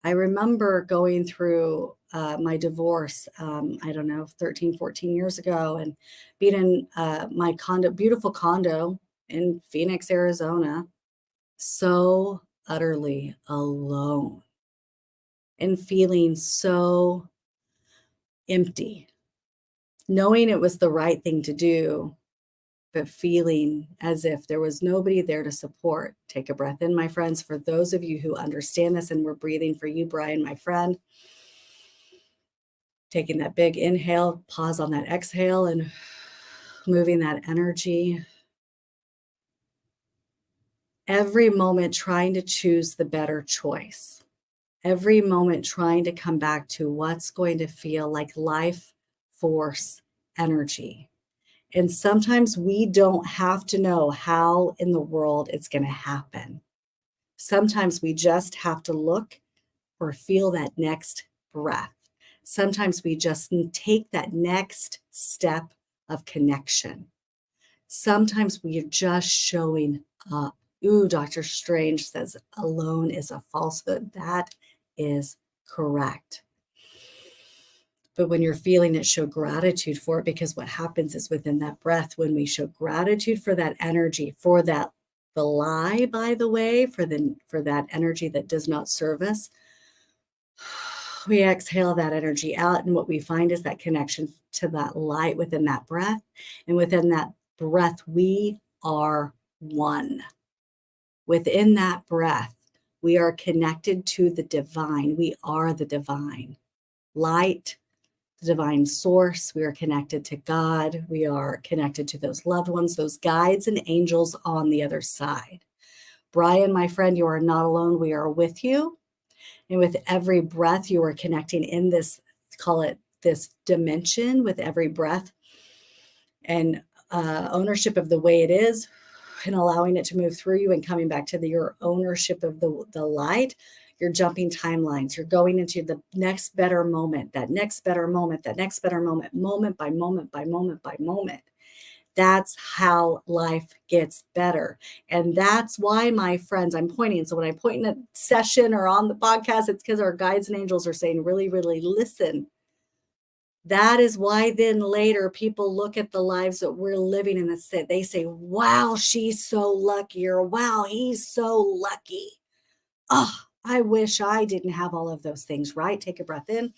I remember going through my divorce, I don't know, 13, 14 years ago and being in my beautiful condo in Phoenix, Arizona, so utterly alone and feeling so empty, knowing it was the right thing to do, but feeling as if there was nobody there to support. Take a breath in, my friends. For those of you who understand this, and we're breathing for you, Brian, my friend, taking that big inhale, pause on that exhale, and moving that energy. Every moment trying to choose the better choice. Every moment trying to come back to what's going to feel like life force energy. And sometimes we don't have to know how in the world it's going to happen. Sometimes we just have to look or feel that next breath. Sometimes we just take that next step of connection. Sometimes we are just showing up. Ooh, Dr. Strange says alone is a falsehood. That is correct. But when you're feeling it, show gratitude for it, because what happens is within that breath, when we show gratitude for that energy, for that, the lie, by the way, for that energy that does not serve us, we exhale that energy out. And what we find is that connection to that light within that breath. And within that breath, we are one. Within that breath, we are connected to the divine. We are the divine light, the divine source. We are connected to God. We are connected to those loved ones, those guides and angels on the other side. Brian, my friend, you are not alone. We are with you. And with every breath, you are connecting in this, call it this dimension with every breath, and ownership of the way it is, and allowing it to move through you and coming back to your ownership of the light. You're jumping timelines. You're going into the next better moment, that next better moment, that next better moment, moment by moment by moment by moment. That's how life gets better. And that's why, my friends, I'm pointing. So when I point in a session or on the podcast, it's because our guides and angels are saying, really, really listen. That is why then later people look at the lives that we're living in and they say, wow, she's so lucky, or wow, he's so lucky. Oh, I wish I didn't have all of those things, right? Take a breath in.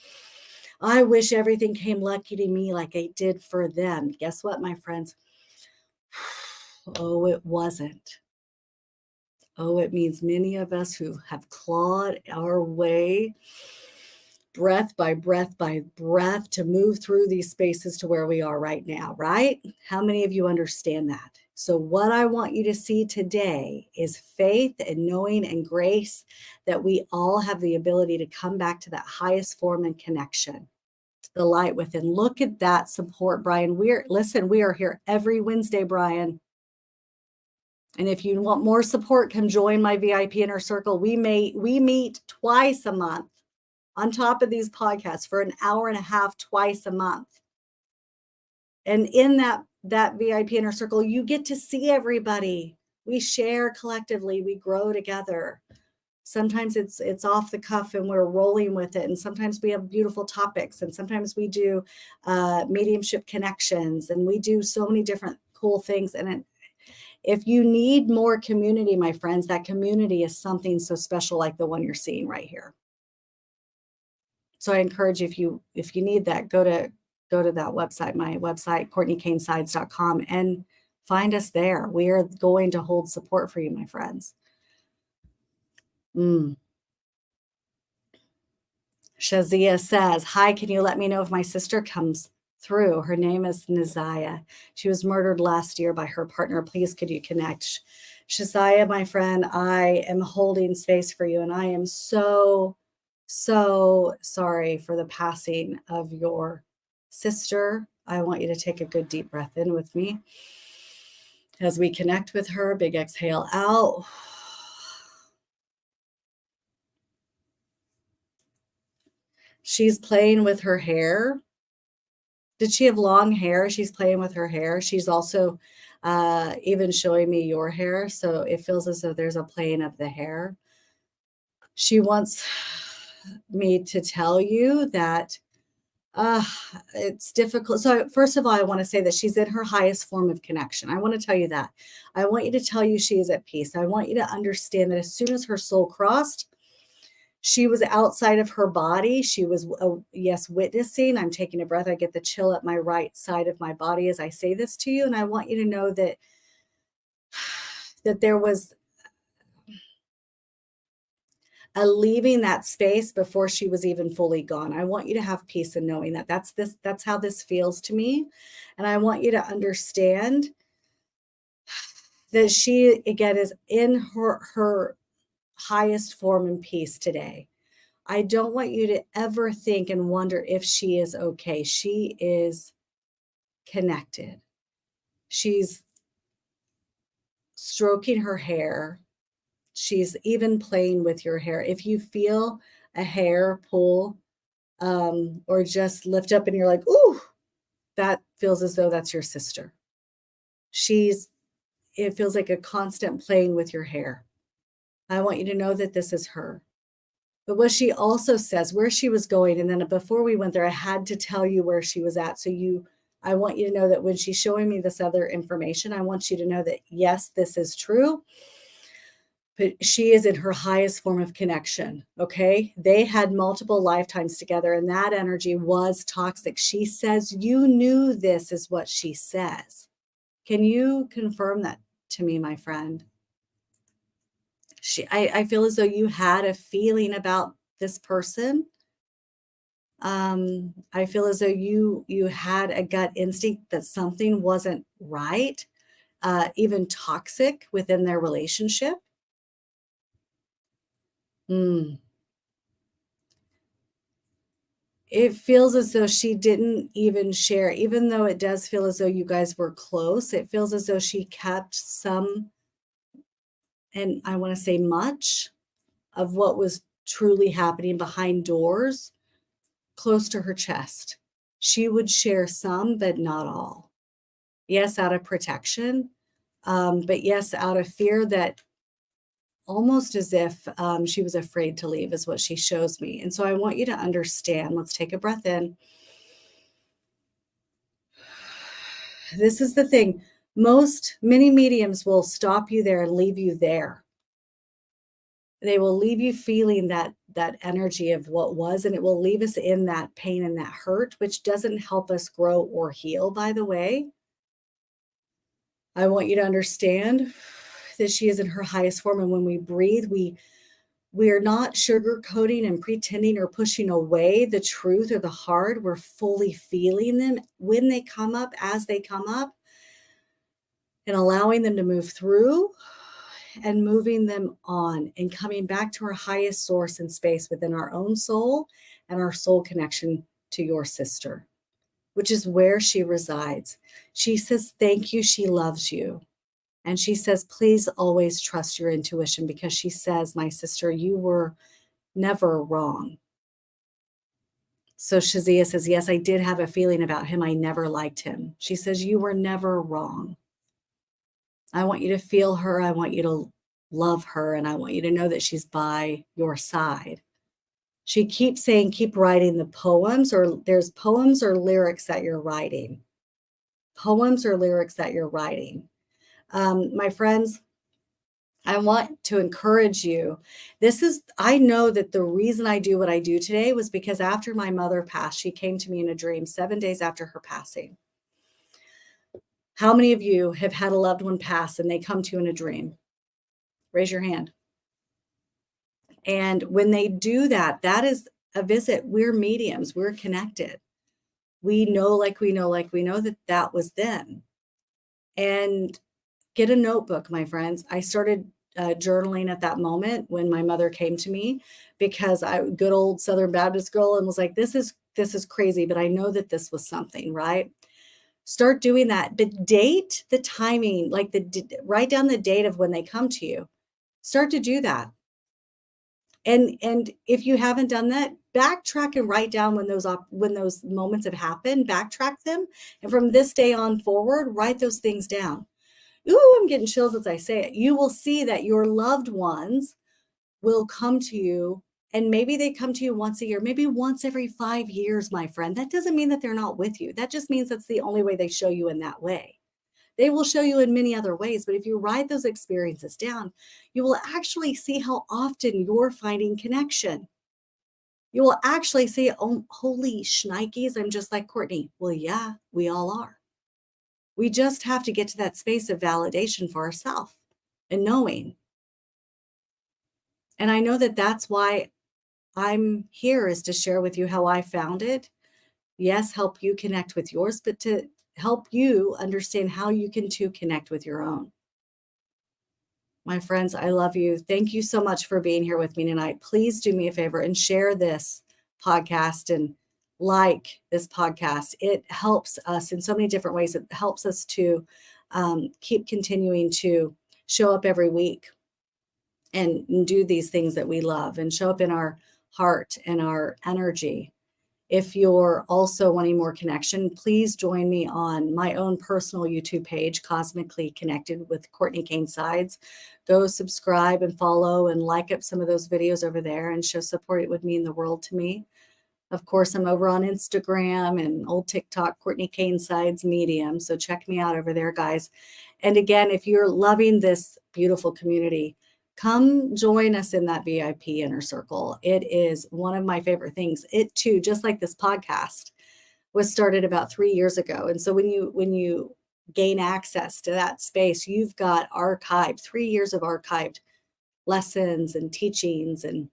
I wish everything came lucky to me like it did for them. Guess what, my friends? Oh, it wasn't. Oh, it means many of us who have clawed our way breath by breath by breath to move through these spaces to where we are right now, right? How many of you understand that? So what I want you to see today is faith and knowing and grace that we all have the ability to come back to that highest form and connection, the light within. Look at that support, Brian. We are here every Wednesday, Brian. And if you want more support, come join my VIP Inner Circle. We meet twice a month on top of these podcasts for an hour and a half twice a month. And in that VIP Inner Circle, you get to see everybody. We share collectively, we grow together. Sometimes it's off the cuff and we're rolling with it. And sometimes we have beautiful topics. And sometimes we do mediumship connections. And we do so many different cool things. And if you need more community, my friends, that community is something so special like the one you're seeing right here. So I encourage you, if you need that, go to that website, my website, CourtneyKaneSides.com, and find us there. We are going to hold support for you, my friends. Shazia says, hi, can you let me know if my sister comes through? Her name is Naziah. She was murdered last year by her partner. Please, could you connect? Shazia, my friend, I am holding space for you, and I am so sorry for the passing of your sister. I want you to take a good deep breath in with me. As we connect with her, big exhale out. She's playing with her hair. Did she have long hair? She's playing with her hair. She's also even showing me your hair. So it feels as though there's a playing of the hair. She wants me to tell you that it's difficult. So first of all, I want to say that she's in her highest form of connection. I want to tell you that. I want you to tell you she is at peace. I want you to understand that as soon as her soul crossed, she was outside of her body. She was, yes, witnessing. I'm taking a breath. I get the chill at my right side of my body as I say this to you. And I want you to know that there was a leaving that space before she was even fully gone. I want you to have peace in knowing that that's how this feels to me. And I want you to understand that she, again, is in her highest form and peace today. I don't want you to ever think and wonder if she is okay. She is connected. She's stroking her hair. She's even playing with your hair. If you feel a hair pull or just lift up and you're like, ooh, that feels as though that's your sister. It feels like a constant playing with your hair. I want you to know that this is her. But what she also says, where she was going, and then before we went there, I had to tell you where she was at. So I want you to know that when she's showing me this other information, I want you to know that, yes, this is true. But she is in her highest form of connection, okay? They had multiple lifetimes together, and that energy was toxic. She says, you knew this is what she says. Can you confirm that to me, my friend. I feel as though you had a feeling about this person. I feel as though you had a gut instinct that something wasn't right, even toxic within their relationship. Mm. It feels as though she didn't even share, even though it does feel as though you guys were close. It feels as though she kept some, and I want to say much, of what was truly happening behind doors close to her chest. She would share some, but not all. Yes, out of protection, but yes, out of fear, that almost as if she was afraid to leave, is what she shows me. And so I want you to understand. Let's take a breath in. This is the thing. Many mediums will stop you there and leave you there. They will leave you feeling that energy of what was, and it will leave us in that pain and that hurt, which doesn't help us grow or heal, by the way. I want you to understand that she is in her highest form. And when we breathe, we are not sugarcoating and pretending or pushing away the truth or the hard. We're fully feeling them when they come up, as they come up, and allowing them to move through and moving them on and coming back to our highest source and space within our own soul and our soul connection to your sister, which is where she resides. She says, thank you. She loves you. And she says, please always trust your intuition, because she says, my sister, you were never wrong. So Shazia says, yes, I did have a feeling about him. I never liked him. She says, you were never wrong. I want you to feel her. I want you to love her. And I want you to know that she's by your side. She keeps saying, keep writing the poems, or there's poems or lyrics that you're writing. Poems or lyrics that you're writing. My friends, I want to encourage you. I know that the reason I do what I do today was because after my mother passed, she came to me in a dream 7 days after her passing. How many of you have had a loved one pass and they come to you in a dream? Raise your hand. And when they do that, that is a visit. We're mediums. We're connected. We know that that was them. And get a notebook, my friends. I started journaling at that moment when my mother came to me, because good old Southern Baptist girl, and was like, this is crazy, but I know that this was something, right? Start doing that. The date, the timing, like write down the date of when they come to you. Start to do that. And if you haven't done that, backtrack and write down when those moments have happened, backtrack them. And from this day on forward, write those things down. Ooh, I'm getting chills as I say it. You will see that your loved ones will come to you, and maybe they come to you once a year, maybe once every 5 years, my friend. That doesn't mean that they're not with you. That just means that's the only way they show you in that way. They will show you in many other ways, but if you write those experiences down, you will actually see how often you're finding connection. You will actually say, oh, holy shnikes, I'm just like Cortney. Well, yeah, we all are. We just have to get to that space of validation for ourselves and knowing. And I know that that's why I'm here, is to share with you how I found it. Yes, help you connect with yours, but to help you understand how you can too connect with your own. My friends, I love you. Thank you so much for being here with me tonight. Please do me a favor and share this podcast and like this podcast. It helps us in so many different ways. It helps us to keep continuing to show up every week and do these things that we love and show up in our heart and our energy. If you're also wanting more connection, please join me on my own personal YouTube page, Cosmically Connected with Cortney Kane Sides. Go subscribe and follow and like up some of those videos over there and show support. It would mean the world to me. Of course, I'm over on Instagram and old TikTok, Cortney Kane Sides Medium. So check me out over there, guys. And again, if you're loving this beautiful community, come join us in that VIP inner circle. It is one of my favorite things. It too, just like this podcast, was started about 3 years ago. And so when you gain access to that space, you've got archived 3 years of archived lessons and teachings, and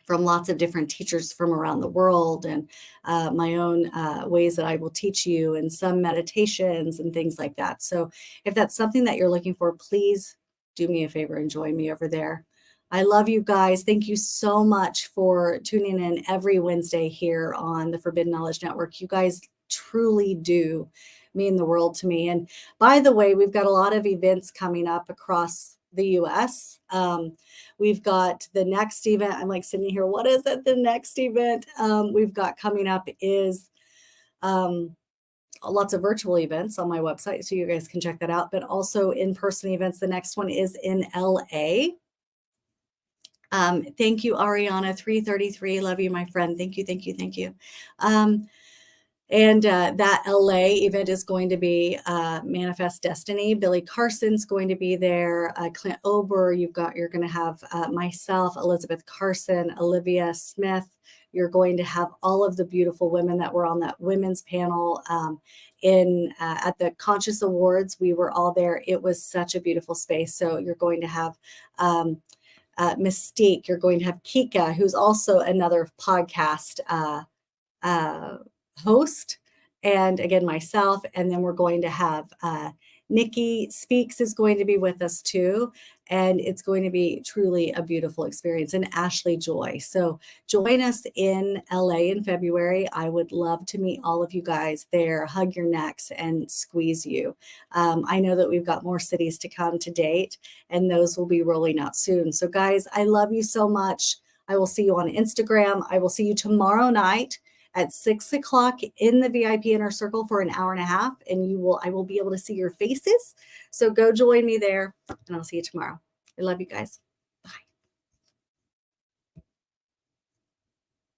from lots of different teachers from around the world, and my own ways that I will teach you, and some meditations and things like that. So if that's something that you're looking for, please do me a favor and join me over there. I love you guys. Thank you so much for tuning in every Wednesday here on the Forbidden Knowledge Network. You guys truly do mean the world to me. And by the way, we've got a lot of events coming up across the US. We've got the next event. I'm like sitting here, what is it? The next event we've got coming up is lots of virtual events on my website, so you guys can check that out, but also in-person events. The next one is in LA. Thank you, Ariana 333. Love you, my friend. Thank you, thank you, thank you. And that LA event is going to be Manifest Destiny. Billy Carson's going to be there. Clint Ober, you're going to have myself, Elizabeth Carson, Olivia Smith. You're going to have all of the beautiful women that were on that women's panel at the Conscious Awards. We were all there. It was such a beautiful space. So you're going to have Mystique. You're going to have Kika, who's also another podcast host, and again myself, and then we're going to have Nikki Speaks is going to be with us too, and it's going to be truly a beautiful experience, and Ashley Joy. So join us in LA in February. I would love to meet all of you guys there, hug your necks and squeeze you. I know that we've got more cities to come to date, and those will be rolling out soon. So guys, I love you so much. I will see you on Instagram. I will see you tomorrow night at 6 o'clock in the VIP Inner Circle for an hour and a half, and I will be able to see your faces. So go join me there, and I'll see you tomorrow. I love you guys.